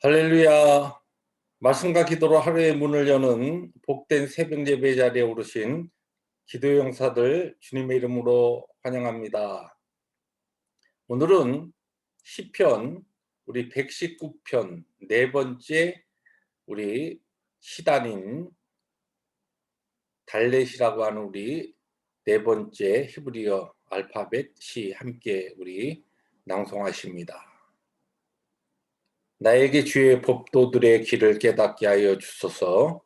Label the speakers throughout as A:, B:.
A: 할렐루야. 말씀과 기도로 하루의 문을 여는 복된 새벽 예배 자리에 오르신 기도 용사들 주님의 이름으로 환영합니다. 오늘은 시편 우리 119편 네 번째 우리 시단인 달렛이라고 하는 우리 네 번째 히브리어 알파벳 시 함께 우리 낭송하십니다. 나에게 주의 법도들의 길을 깨닫게 하여 주소서.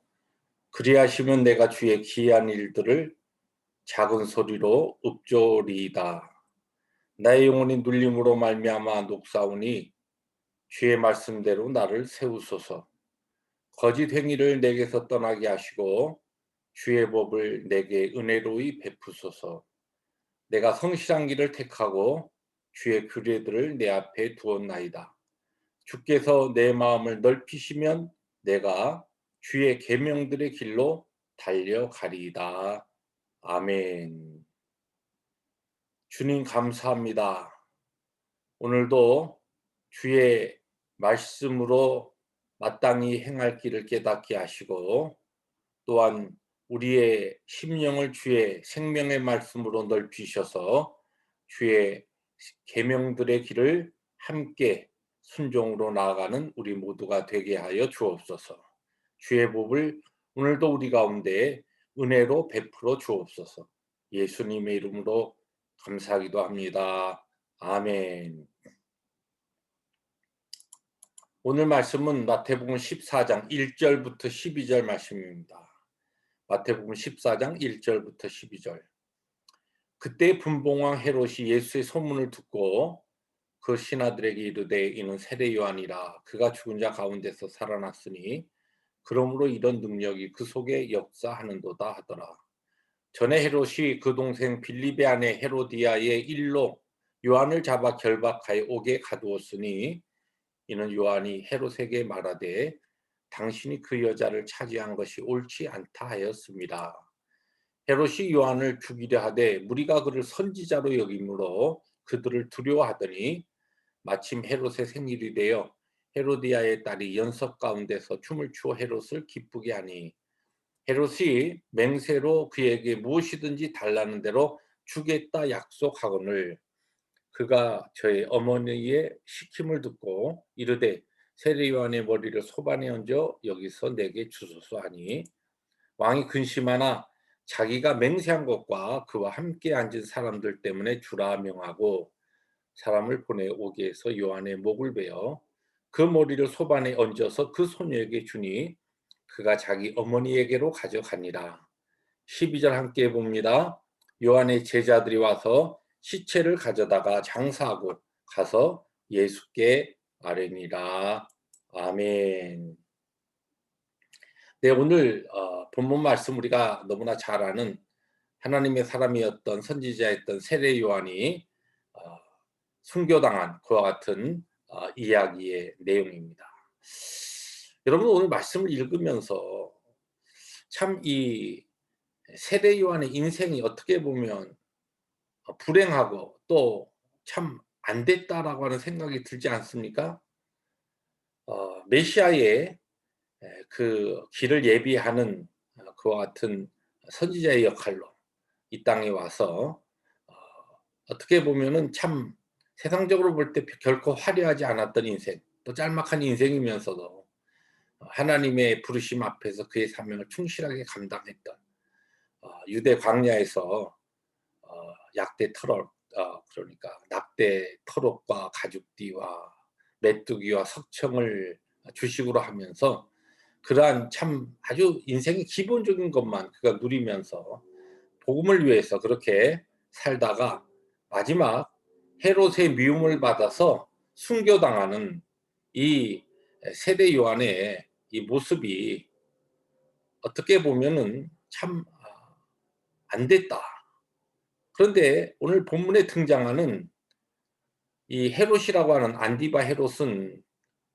A: 그리하시면 내가 주의 기이한 일들을 작은 소리로 읊조리이다. 나의 영혼이 눌림으로 말미암아 녹사오니 주의 말씀대로 나를 세우소서. 거짓 행위를 내게서 떠나게 하시고 주의 법을 내게 은혜로이 베푸소서. 내가 성실한 길을 택하고 주의 규례들을 내 앞에 두었나이다. 주께서 내 마음을 넓히시면 내가 주의 계명들의 길로 달려가리이다. 아멘. 주님 감사합니다. 오늘도 주의 말씀으로 마땅히 행할 길을 깨닫게 하시고 또한 우리의 심령을 주의 생명의 말씀으로 넓히셔서 주의 계명들의 길을 함께 순종으로 나아가는 우리 모두가 되게 하여 주옵소서. 주의 법을 오늘도 우리 가운데 은혜로 베풀어 주옵소서. 예수님의 이름으로 감사하기도 합니다. 아멘. 오늘 말씀은 마태복음 14장 1절부터 12절 말씀입니다. 마태복음 14장 1절부터 12절. 그때 분봉왕 헤롯이 예수의 소문을 듣고 그 신하들에게 이르되 이는 세례 요한이라 그가 죽은 자 가운데서 살아났으니 그러므로 이런 능력이 그 속에 역사하는도다 하더라. 전에 헤롯이 그 동생 빌립의 아내 헤로디아의 일로 요한을 잡아 결박하여 옥에 가두었으니 이는 요한이 헤롯에게 말하되 당신이 그 여자를 차지한 것이 옳지 않다 하였습니다. 헤롯이 요한을 죽이려 하되 무리가 그를 선지자로 여김으로 그들을 두려워하더니 마침 헤롯의 생일이 되어 헤로디아의 딸이 연석 가운데서 춤을 추어 헤롯을 기쁘게 하니 헤롯이 맹세로 그에게 무엇이든지 달라는 대로 주겠다 약속하거늘 그가 저의 어머니의 시킴을 듣고 이르되 세례 요한의 머리를 소반에 얹어 여기서 내게 주소서 하니 왕이 근심하나 자기가 맹세한 것과 그와 함께 앉은 사람들 때문에 주라 명하고 사람을 보내 오게 해서 요한의 목을 베어 그 머리를 소반에 얹어서 그 소녀에게 주니 그가 자기 어머니에게로 가져가니라. 12절 함께 봅니다. 요한의 제자들이 와서 시체를 가져다가 장사하고 가서 예수께 아뢰니라. 아멘. 네, 오늘 본문 말씀 우리가 너무나 잘 아는 하나님의 사람이었던 선지자였던 세례 요한이 어, 순교당한 그와 같은 이야기의 내용입니다. 여러분 오늘 말씀을 읽으면서 참 이 세례 요한의 인생이 어떻게 보면 불행하고 또 참 안 됐다라고 하는 생각이 들지 않습니까? 메시아의 그 길을 예비하는 그와 같은 선지자의 역할로 이 땅에 와서 어 어떻게 보면은 참 세상적으로 볼 때 결코 화려하지 않았던 인생, 또 짤막한 인생이면서도 하나님의 부르심 앞에서 그의 사명을 충실하게 감당했던 유대 광야에서 약대 터럭 그러니까 납대 터럭과 가죽띠와 메뚜기와 석청을 주식으로 하면서 그러한 참 아주 인생의 기본적인 것만 그가 누리면서 복음을 위해서 그렇게 살다가 마지막 헤롯의 미움을 받아서 순교당하는 이 세례 요한의 이 모습이 어떻게 보면은 참 '안 됐다.' 그런데 오늘 본문에 등장하는 이 헤롯이라고 하는 안디바 헤롯은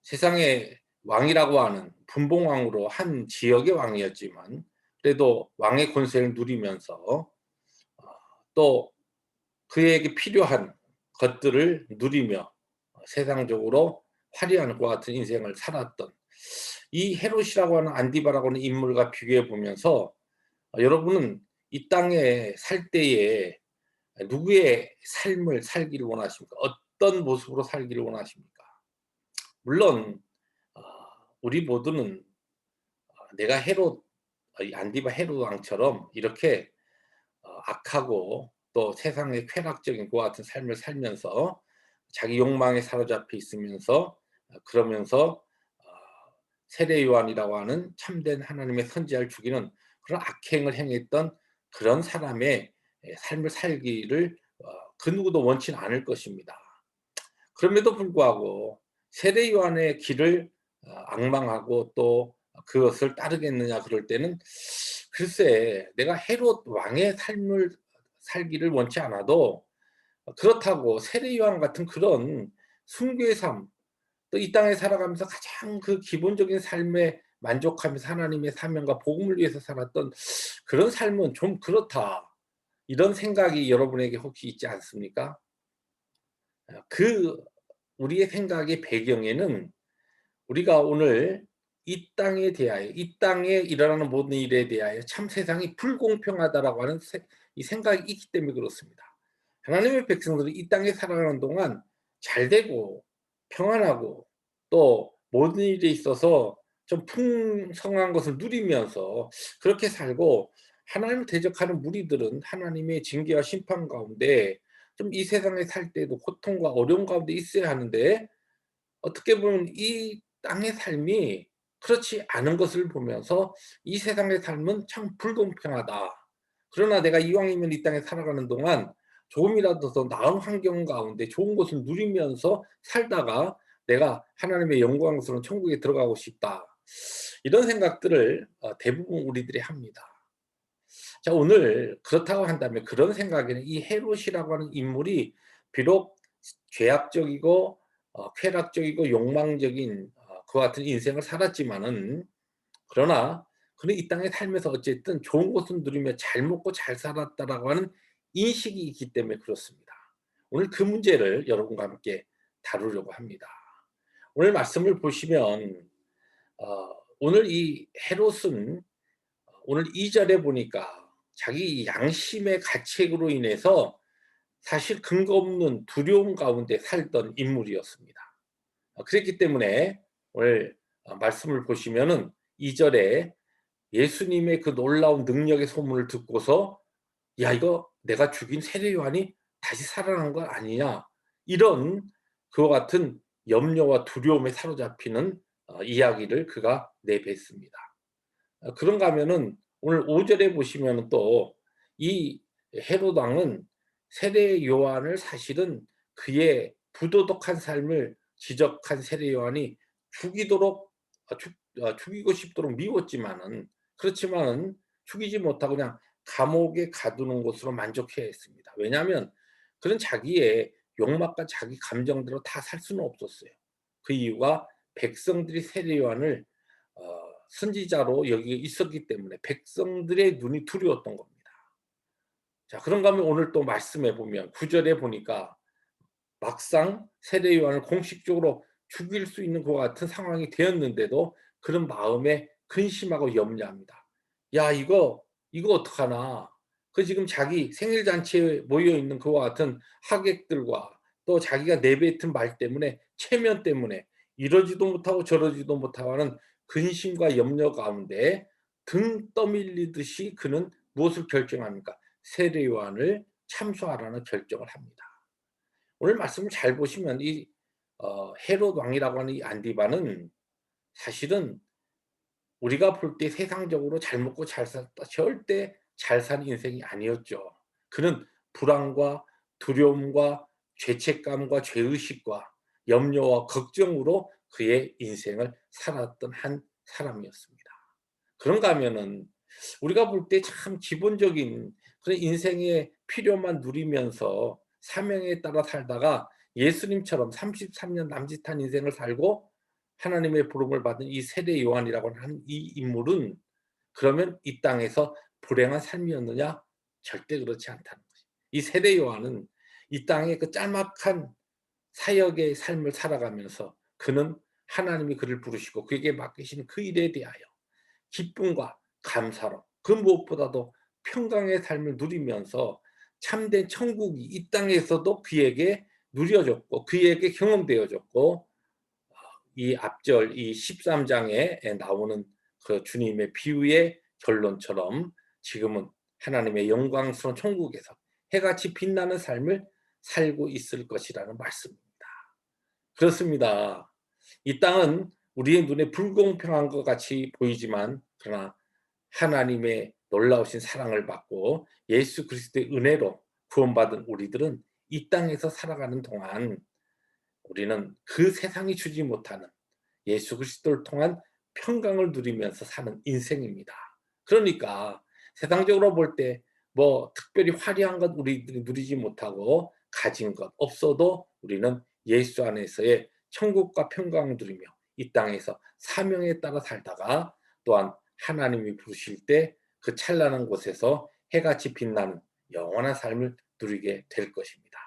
A: 세상의 왕이라고 하는 분봉왕으로 한 지역의 왕이었지만 그래도 왕의 권세를 누리면서 또 그에게 필요한 것들을 누리며 세상적으로 화려한 것 같은 인생을 살았던 이 헤롯이라고 하는 안디바라고 하는 인물과 비교해 보면서 여러분은 이 땅에 살 때에 누구의 삶을 살기를 원하십니까? 어떤 모습으로 살기를 원하십니까? 물론 어 우리 모두는 내가 헤롯 이 안디바 헤롯 왕처럼 이렇게 악하고 또 세상의 쾌락적인 그와 같은 삶을 살면서 자기 욕망에 사로잡혀 있으면서 그러면서 세례 요한이라고 하는 참된 하나님의 선지자를 죽이는 그런 악행을 행했던 그런 사람의 삶을 살기를 그 누구도 원치는 않을 것입니다. 그럼에도 불구하고 세례 요한의 길을 앙망하고 또 그것을 따르겠느냐 그럴 때는 글쎄 내가 헤롯 왕의 삶을 살기를 원치 않아도 그렇다고 세례 요한 같은 그런 순교의 삶 또 이 땅에 살아가면서 가장 그 기본적인 삶에 만족하면서 하나님의 사명과 복음을 위해서 살았던 그런 삶은 좀 그렇다. 이런 생각이 여러분에게 혹시 있지 않습니까? 그 우리의 생각의 배경에는 우리가 오늘 이 땅에 대하여 이 땅에 일어나는 모든 일에 대하여 참 세상이 불공평하다라고 하는 이 생각이 있기 때문에 그렇습니다. 하나님의 백성들이 이 땅에 살아가는 동안 잘 되고 평안하고 또 모든 일에 있어서 좀 풍성한 것을 누리면서 그렇게 살고 하나님을 대적하는 무리들은 하나님의 징계와 심판 가운데 좀 이 세상에 살 때에도 고통과 어려움 가운데 있어야 하는데 어떻게 보면 이 땅의 삶이 그렇지 않은 것을 보면서 '이 세상의 삶은 참 불공평하다. 그러나 내가 이왕이면 이 땅에 살아가는 동안 조금이라도 더 나은 환경 가운데 좋은 것을 누리면서 살다가 내가 하나님의 영광스러운 천국에 들어가고 싶다.' 이런 생각들을 대부분 우리들이 합니다. 자 오늘 그렇다고 한다면 그런 생각에는 이 헤롯이라고 하는 인물이 비록 죄악적이고 쾌락적이고 욕망적인 그와 같은 인생을 살았지만은 그러나 그는 이 땅에 살면서 어쨌든 좋은 것을 누리며 잘 먹고 잘 살았다라고 하는 인식이 있기 때문에 그렇습니다. 오늘 그 문제를 여러분과 함께 다루려고 합니다. 오늘 말씀을 보시면 오늘 이 헤롯은 오늘 2 절에 보니까 자기 양심의 가책으로 인해서 사실 근거 없는 두려움 가운데 살던 인물이었습니다. 그랬기 때문에 오늘 말씀을 보시면은 2 절에 예수님의 그 놀라운 능력의 소문을 듣고서 '야 이거 내가 죽인 세례 요한이 다시 살아난 거 아니냐.' 이런 그와 같은 염려와 두려움에 사로잡히는 이야기를 그가 내뱉습니다. 그런가 하면은 오늘 5 절에 보시면은 또 이 헤롯 왕은 세례 요한을 사실은 그의 부도덕한 삶을 지적한 세례 요한이 죽이도록 죽이고 싶도록 미웠지만은 그렇지만은 죽이지 못하고 그냥 감옥에 가두는 것으로 만족해야 했습니다. 왜냐하면 그는 자기의 욕망과 자기 감정대로 다 살 수는 없었어요. 그 이유가 백성들이 세례 요한을 선지자로 여기 있었기 때문에 백성들의 눈이 두려웠던 겁니다. 자 그런가 하면 오늘 또 말씀해 보면 9 절에 보니까 막상 세례 요한을 공식적으로 죽일 수 있는 것 같은 상황이 되었는데도 그런 마음에 근심하고 염려합니다. '야 이거 어떡하나.' 그 지금 자기 생일 잔치에 모여 있는 그와 같은 하객들과 또 자기가 내뱉은 말 때문에 체면 때문에 이러지도 못하고 저러지도 못하고 하는 근심과 염려 가운데 등 떠밀리듯이 그는 무엇을 결정합니까? 세례 요한을 참수하라는 결정을 합니다. 오늘 말씀을 잘 보시면 이 헤롯 왕이라고 하는 이 안디바는 사실은 우리가 볼 때 세상적으로 잘 먹고 잘 살았다 절대 잘 산 인생이 아니었죠. 그는 불안과 두려움과 죄책감과 죄의식과 염려와 걱정으로 그의 인생을 살았던 한 사람이었습니다. 그런가 하면은 우리가 볼 때 참 기본적인 그런 인생의 필요만 누리면서 사명에 따라 살다가 예수님처럼 33년 남짓한 인생을 살고 하나님의 부름을 받은 이 세례 요한이라고 하는 이 인물은 그러면 이 땅에서 불행한 삶이었느냐? 절대 그렇지 않다는 것이. 이 세례 요한은 이 땅의 그 짤막한 사역의 삶을 살아가면서 그는 하나님이 그를 부르시고 그에게 맡기신 그 일에 대하여 기쁨과 감사로 그 무엇보다도 평강의 삶을 누리면서 참된 천국이 이 땅에서도 그에게 누려졌고 그에게 경험되어졌고, 이 앞절 이 13장에 나오는 그 주님의 비유의 결론처럼 지금은 하나님의 영광스러운 천국에서 해같이 빛나는 삶을 살고 있을 것이라는 말씀입니다. 그렇습니다. 이 땅은 우리의 눈에 불공평한 것 같이 보이지만, 그러나 하나님의 놀라우신 사랑을 받고 예수 그리스도의 은혜로 구원받은 우리들은 이 땅에서 살아가는 동안 우리는 그 세상이 주지 못하는 예수 그리스도를 통한 평강을 누리면서 사는 인생입니다. 그러니까 세상적으로 볼 때 뭐 특별히 화려한 것 우리들이 누리지 못하고 가진 것 없어도 우리는 예수 안에서의 천국과 평강을 누리며 이 땅에서 사명에 따라 살다가 또한 하나님이 부르실 때 그 찬란한 곳에서 해같이 빛나는 영원한 삶을 누리게 될 것입니다.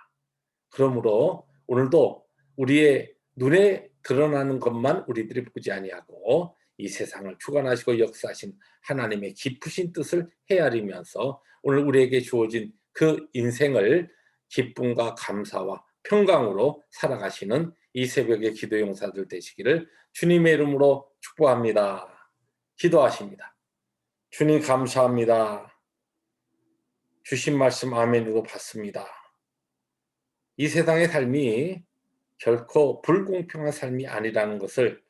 A: 그러므로 오늘도 우리의 눈에 드러나는 것만 우리들이 보지 아니하고 이 세상을 주관하시고 역사하신 하나님의 깊으신 뜻을 헤아리면서 오늘 우리에게 주어진 그 인생을 기쁨과 감사와 평강으로 살아가시는 이 새벽의 기도 용사들 되시기를 주님의 이름으로 축복합니다. 기도하십니다. 주님 감사합니다. 주신 말씀 아멘으로 받습니다. 이 세상의 삶이 결코 불공평한 삶이 아니라는 것을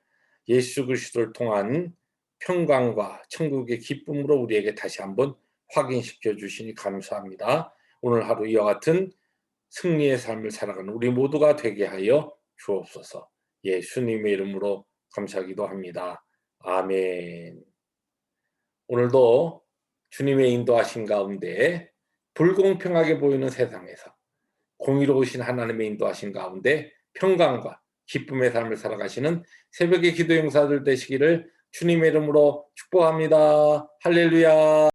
A: 예수 그리스도를 통한 평강과 천국의 기쁨으로 우리에게 다시 한번 확인시켜 주시니 감사합니다. 오늘 하루 이와 같은 승리의 삶을 살아가는 우리 모두가 되게 하여 주옵소서. 예수님의 이름으로 감사하기도 합니다. 아멘. 오늘도 주님의 인도하신 가운데 불공평하게 보이는 세상에서 공의로우신 하나님의 인도하신 가운데 평강과 기쁨의 삶을 살아가시는 새벽의 기도 용사들 되시기를 주님의 이름으로 축복합니다. 할렐루야.